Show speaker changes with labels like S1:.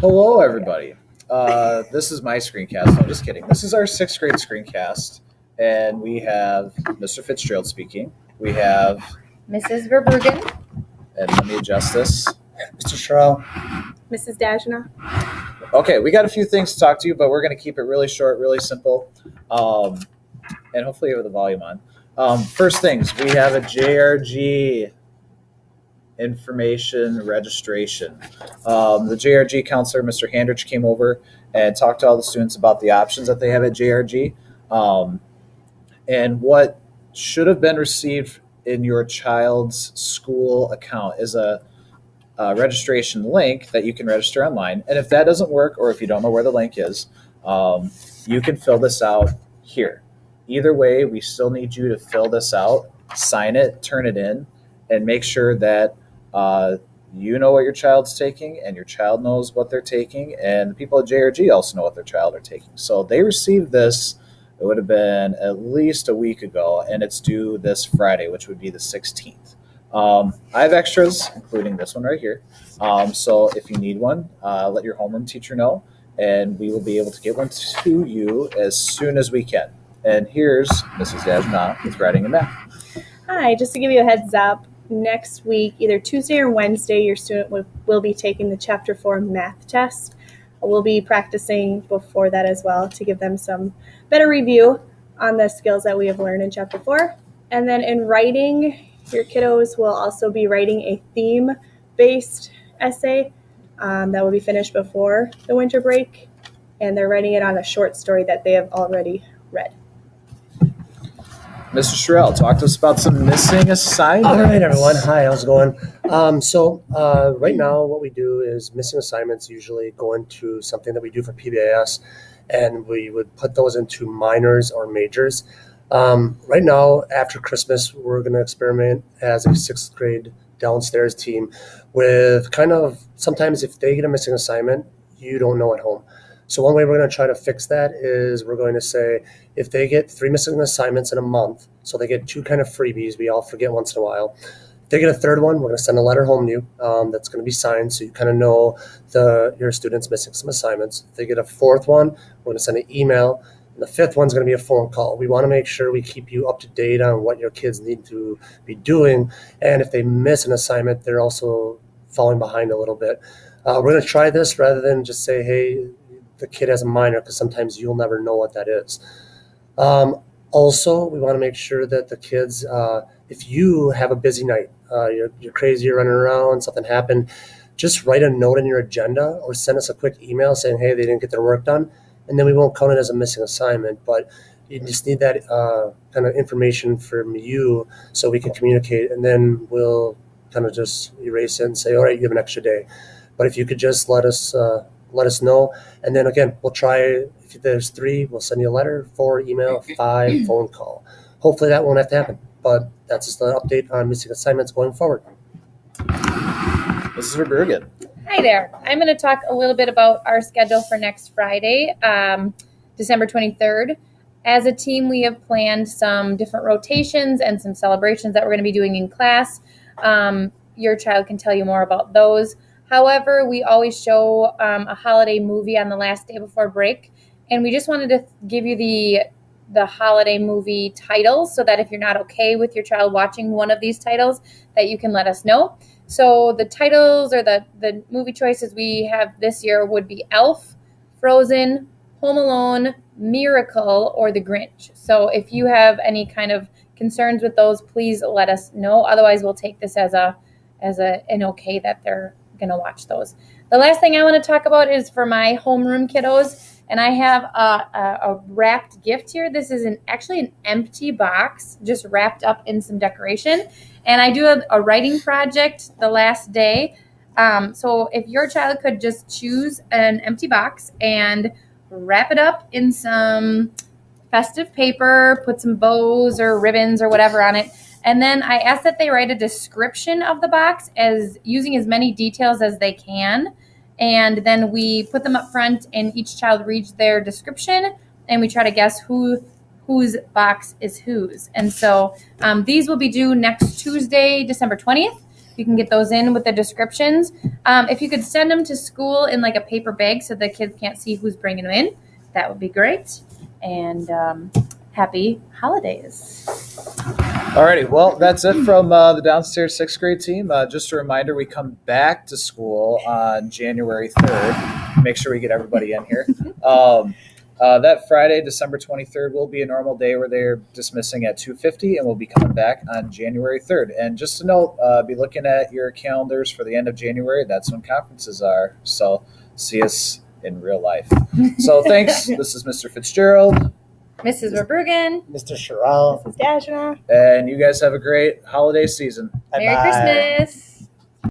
S1: Hello, everybody. This is my screencast. No, just kidding. This is our sixth grade screencast, and we have Mr. Fitzgerald speaking. We have,
S2: Mrs. Verbruggen.
S1: and let me adjust this.
S3: Mr. Sherrill.
S2: Mrs. Dajna.
S1: Okay, we got a few things to talk to you, but we're going to keep it really short, really simple, and hopefully you have the volume on. First things, we have a JRG information registration. The JRG counselor, Mr. Handrich, came over and talked to all the students about the options that they have at JRG. And what should have been received in your child's school account is a registration link that you can register online. And if that doesn't work, or if you don't know where the link is, you can fill this out here. Either way, we still need you to fill this out, sign it, turn it in, and make sure that you know what your child's taking, and your child knows what they're taking, and the people at JRG also know what their child are taking. So they received this, it would have been at least a week ago, and it's due this Friday, which would be the 16th. I have extras, including this one right here. So if you need one, let your homeroom teacher know, and we will be able to get one to you as soon as we can. And here's Mrs. Dajna with writing and math.
S2: Hi, just to give you a heads up, next week, either Tuesday or Wednesday, your student will be taking the Chapter 4 math test. We'll be practicing before that as well to give them some better review on the skills that we have learned in Chapter 4. And then in writing, your kiddos will also be writing a theme-based essay that will be finished before the winter break. And they're writing it on a short story that they have already read.
S1: Mr. Sherrill, talk to us about some missing assignments.
S3: All right, everyone. Hi, how's it going? Right now what we do is missing assignments usually go into something that we do for PBIS, and we would put those into minors or majors. Right now, after Christmas, we're going to experiment as a sixth grade downstairs team with kind of sometimes if they get a missing assignment, you don't know at home. So one way we're going to try to fix that is we're going to say if they get 3 missing assignments in a month, so they get 2 kind of freebies, we all forget once in a while. If they get a third one, we're going to send a letter home to you that's going to be signed so you kind of know your student's missing some assignments. If they get a fourth one, we're going to send an email. And the fifth one's going to be a phone call. We want to make sure we keep you up to date on what your kids need to be doing. And if they miss an assignment, they're also falling behind a little bit. We're going to try this rather than just say, hey, the kid has a minor, because sometimes you'll never know what that is. Also, we want to make sure that the kids, if you have a busy night, you're crazy, you're running around, something happened, just write a note in your agenda or send us a quick email saying, hey, they didn't get their work done, and then we won't count it as a missing assignment. But you just need that kind of information from you so we can communicate, and then we'll kind of just erase it and say, all right, you have an extra day. But if you could just let us know. And then again, we'll try, if there's 3, we'll send you a letter, 4, email, 5, phone call. Hopefully that won't have to happen, but that's just an update on missing assignments going forward.
S1: Mrs. Verbruggen.
S4: Hi there. I'm going to talk a little bit about our schedule for next Friday, December 23rd. As a team, we have planned some different rotations and some celebrations that we're going to be doing in class. Your child can tell you more about those. However, we always show a holiday movie on the last day before break, and we just wanted to give you the holiday movie titles so that if you're not okay with your child watching one of these titles, that you can let us know. So the titles or the movie choices we have this year would be Elf, Frozen, Home Alone, Miracle, or The Grinch. So if you have any kind of concerns with those, please let us know. Otherwise, we'll take this as an okay that they're going to watch those. The last thing I want to talk about is for my homeroom kiddos, and I have a wrapped gift here. This is actually an empty box, just wrapped up in some decoration, and I do a writing project the last day. So if your child could just choose an empty box and wrap it up in some festive paper, put some bows or ribbons or whatever on it, and then I ask that they write a description of the box as using as many details as they can. And then we put them up front and each child reads their description and we try to guess whose box is whose. And so these will be due next Tuesday, December 20th. You can get those in with the descriptions. If you could send them to school in like a paper bag so the kids can't see who's bringing them in, that would be great. And happy holidays.
S1: Alrighty, well, that's it from the downstairs sixth grade team. Just a reminder, we come back to school on January 3rd. Make sure we get everybody in here. That Friday, December 23rd, will be a normal day where they're dismissing at 2:50, and we'll be coming back on January 3rd. And just to note, be looking at your calendars for the end of January. That's when conferences are. So see us in real life. So thanks. This is Mr. Fitzgerald.
S4: Mrs. Verbruggen,
S3: Mr. Sherrill.
S2: This is Dashna.
S1: And you guys have a great holiday season.
S4: Merry
S3: Bye-bye.
S4: Christmas.